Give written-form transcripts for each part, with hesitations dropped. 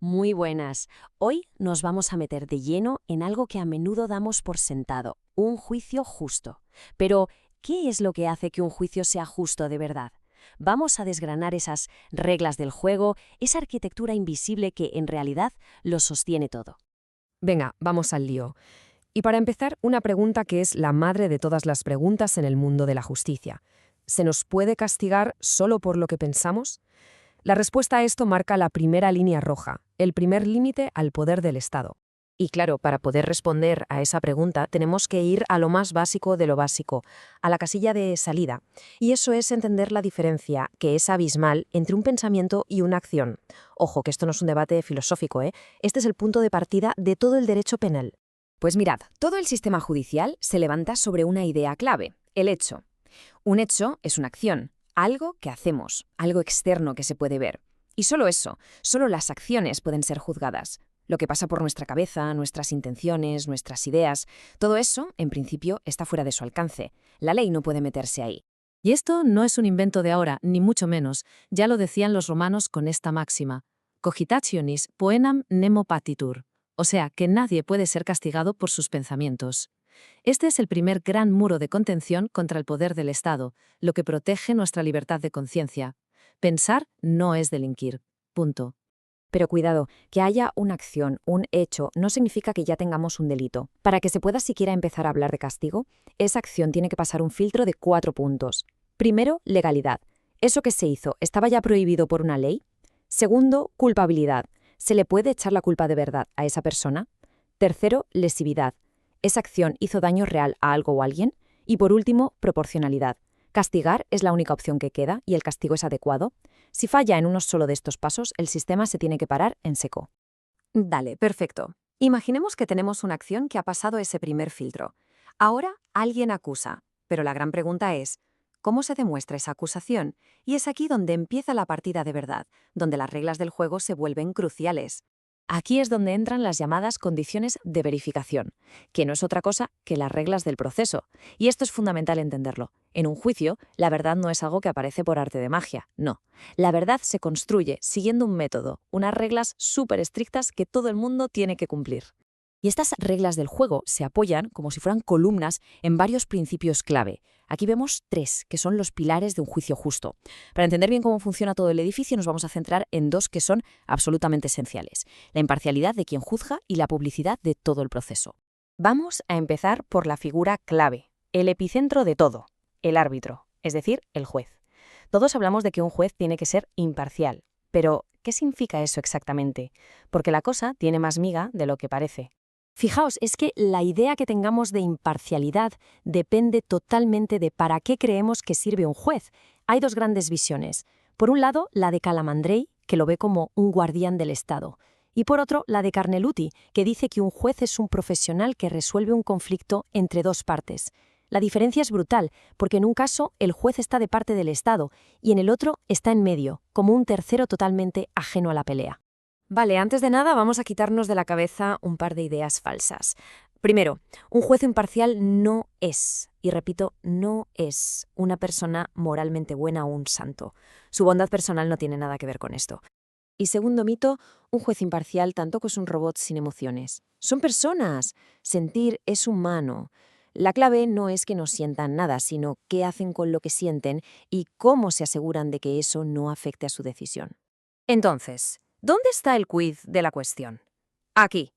Muy buenas. Hoy nos vamos a meter de lleno en algo que a menudo damos por sentado, un juicio justo. Pero, ¿qué es lo que hace que un juicio sea justo de verdad? Vamos a desgranar esas reglas del juego, esa arquitectura invisible que en realidad lo sostiene todo. Venga, vamos al lío. Y para empezar, una pregunta que es la madre de todas las preguntas en el mundo de la justicia. ¿Se nos puede castigar solo por lo que pensamos? La respuesta a esto marca la primera línea roja, el primer límite al poder del Estado. Y claro, para poder responder a esa pregunta tenemos que ir a lo más básico de lo básico, a la casilla de salida. Y eso es entender la diferencia, que es abismal, entre un pensamiento y una acción. Ojo, que esto no es un debate filosófico, ¿eh? Este es el punto de partida de todo el derecho penal. Pues mirad, todo el sistema judicial se levanta sobre una idea clave, el hecho. Un hecho es una acción, algo que hacemos, algo externo que se puede ver. Y solo eso, solo las acciones pueden ser juzgadas. Lo que pasa por nuestra cabeza, nuestras intenciones, nuestras ideas, todo eso, en principio, está fuera de su alcance. La ley no puede meterse ahí. Y esto no es un invento de ahora, ni mucho menos. Ya lo decían los romanos con esta máxima: cogitationis poenam nemo patitur. O sea, que nadie puede ser castigado por sus pensamientos. Este es el primer gran muro de contención contra el poder del Estado, lo que protege nuestra libertad de conciencia. Pensar no es delinquir. Punto. Pero cuidado, que haya una acción, un hecho, no significa que ya tengamos un delito. Para que se pueda siquiera empezar a hablar de castigo, esa acción tiene que pasar un filtro de 4 puntos. Primero, legalidad. ¿Eso que se hizo estaba ya prohibido por una ley? Segundo, culpabilidad. ¿Se le puede echar la culpa de verdad a esa persona? Tercero, lesividad. ¿Esa acción hizo daño real a algo o alguien? Y por último, proporcionalidad. ¿Castigar es la única opción que queda y el castigo es adecuado? Si falla en uno solo de estos pasos, el sistema se tiene que parar en seco. Dale, perfecto. Imaginemos que tenemos una acción que ha pasado ese primer filtro. Ahora alguien acusa, pero la gran pregunta es, ¿cómo se demuestra esa acusación? Y es aquí donde empieza la partida de verdad, donde las reglas del juego se vuelven cruciales. Aquí es donde entran las llamadas condiciones de verificación, que no es otra cosa que las reglas del proceso. Y esto es fundamental entenderlo. En un juicio, la verdad no es algo que aparece por arte de magia, no. La verdad se construye siguiendo un método, unas reglas súper estrictas que todo el mundo tiene que cumplir. Y estas reglas del juego se apoyan, como si fueran columnas, en varios principios clave. Aquí vemos 3, que son los pilares de un juicio justo. Para entender bien cómo funciona todo el edificio, nos vamos a centrar en 2 que son absolutamente esenciales: la imparcialidad de quien juzga y la publicidad de todo el proceso. Vamos a empezar por la figura clave, el epicentro de todo, el árbitro, es decir, el juez. Todos hablamos de que un juez tiene que ser imparcial, pero ¿qué significa eso exactamente? Porque la cosa tiene más miga de lo que parece. Fijaos, es que la idea que tengamos de imparcialidad depende totalmente de para qué creemos que sirve un juez. Hay 2 grandes visiones. Por un lado, la de Calamandrei, que lo ve como un guardián del Estado. Y por otro, la de Carneluti, que dice que un juez es un profesional que resuelve un conflicto entre 2 partes. La diferencia es brutal, porque en un caso el juez está de parte del Estado y en el otro está en medio, como un tercero totalmente ajeno a la pelea. Vale, antes de nada vamos a quitarnos de la cabeza un par de ideas falsas. Primero, un juez imparcial no es, y repito, no es una persona moralmente buena o un santo. Su bondad personal no tiene nada que ver con esto. Y segundo mito, un juez imparcial tampoco es un robot sin emociones. Son personas. Sentir es humano. La clave no es que no sientan nada, sino qué hacen con lo que sienten y cómo se aseguran de que eso no afecte a su decisión. Entonces, ¿dónde está el quid de la cuestión? Aquí.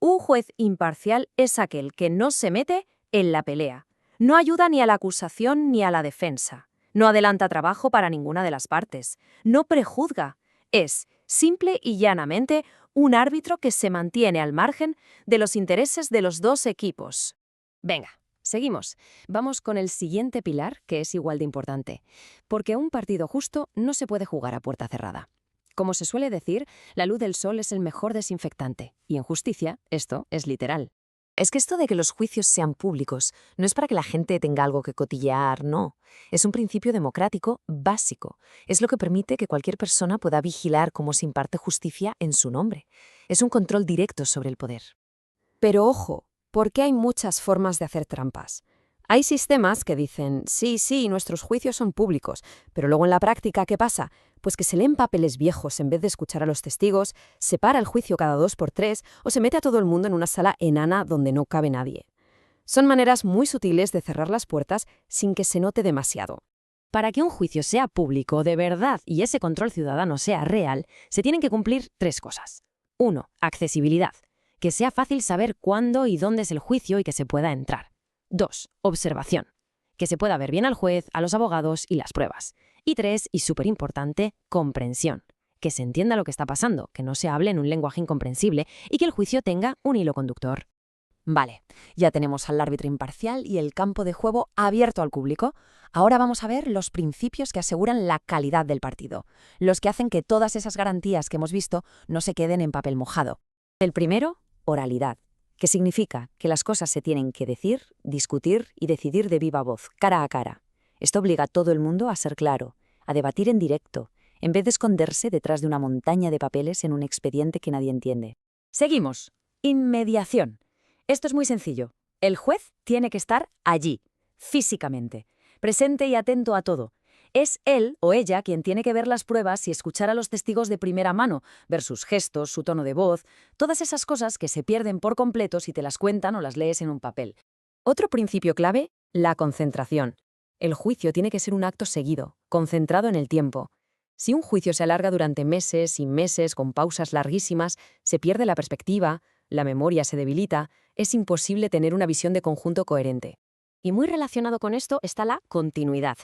Un juez imparcial es aquel que no se mete en la pelea. No ayuda ni a la acusación ni a la defensa. No adelanta trabajo para ninguna de las partes. No prejuzga. Es, simple y llanamente, un árbitro que se mantiene al margen de los intereses de los 2 equipos. Venga, seguimos. Vamos con el siguiente pilar, que es igual de importante. Porque un partido justo no se puede jugar a puerta cerrada. Como se suele decir, la luz del sol es el mejor desinfectante, y en justicia esto es literal. Es que esto de que los juicios sean públicos no es para que la gente tenga algo que cotillear, no. Es un principio democrático básico. Es lo que permite que cualquier persona pueda vigilar cómo se imparte justicia en su nombre. Es un control directo sobre el poder. Pero ojo, porque hay muchas formas de hacer trampas. Hay sistemas que dicen, sí, nuestros juicios son públicos, pero luego en la práctica, ¿qué pasa? Pues que se leen papeles viejos en vez de escuchar a los testigos, se para el juicio cada 2 por 3 o se mete a todo el mundo en una sala enana donde no cabe nadie. Son maneras muy sutiles de cerrar las puertas sin que se note demasiado. Para que un juicio sea público de verdad y ese control ciudadano sea real, se tienen que cumplir 3 cosas. 1. Accesibilidad. Que sea fácil saber cuándo y dónde es el juicio y que se pueda entrar. 2. Observación. Que se pueda ver bien al juez, a los abogados y las pruebas. Y 3, y súper importante, comprensión. Que se entienda lo que está pasando, que no se hable en un lenguaje incomprensible y que el juicio tenga un hilo conductor. Vale, ya tenemos al árbitro imparcial y el campo de juego abierto al público. Ahora vamos a ver los principios que aseguran la calidad del partido, los que hacen que todas esas garantías que hemos visto no se queden en papel mojado. El primero, oralidad, que significa que las cosas se tienen que decir, discutir y decidir de viva voz, cara a cara. Esto obliga a todo el mundo a ser claro, a debatir en directo, en vez de esconderse detrás de una montaña de papeles en un expediente que nadie entiende. Seguimos. Inmediación. Esto es muy sencillo. El juez tiene que estar allí, físicamente, presente y atento a todo. Es él o ella quien tiene que ver las pruebas y escuchar a los testigos de primera mano, ver sus gestos, su tono de voz, todas esas cosas que se pierden por completo si te las cuentan o las lees en un papel. Otro principio clave, la concentración. El juicio tiene que ser un acto seguido, concentrado en el tiempo. Si un juicio se alarga durante meses y meses con pausas larguísimas, se pierde la perspectiva, la memoria se debilita, es imposible tener una visión de conjunto coherente. Y muy relacionado con esto está la continuidad.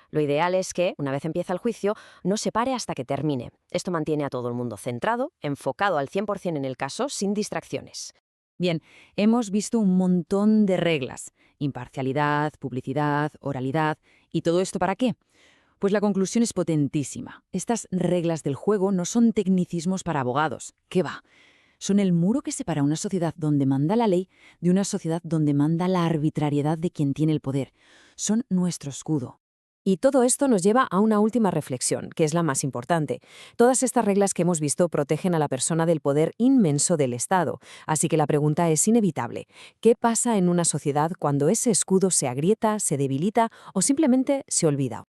Lo ideal es que, una vez empieza el juicio, no se pare hasta que termine. Esto mantiene a todo el mundo centrado, enfocado al 100% en el caso, sin distracciones. Bien, hemos visto un montón de reglas. Imparcialidad, publicidad, oralidad. ¿Y todo esto para qué? Pues la conclusión es potentísima. Estas reglas del juego no son tecnicismos para abogados. ¿Qué va? Son el muro que separa una sociedad donde manda la ley de una sociedad donde manda la arbitrariedad de quien tiene el poder. Son nuestro escudo. Y todo esto nos lleva a una última reflexión, que es la más importante. Todas estas reglas que hemos visto protegen a la persona del poder inmenso del Estado, así que la pregunta es inevitable. ¿Qué pasa en una sociedad cuando ese escudo se agrieta, se debilita o simplemente se olvida?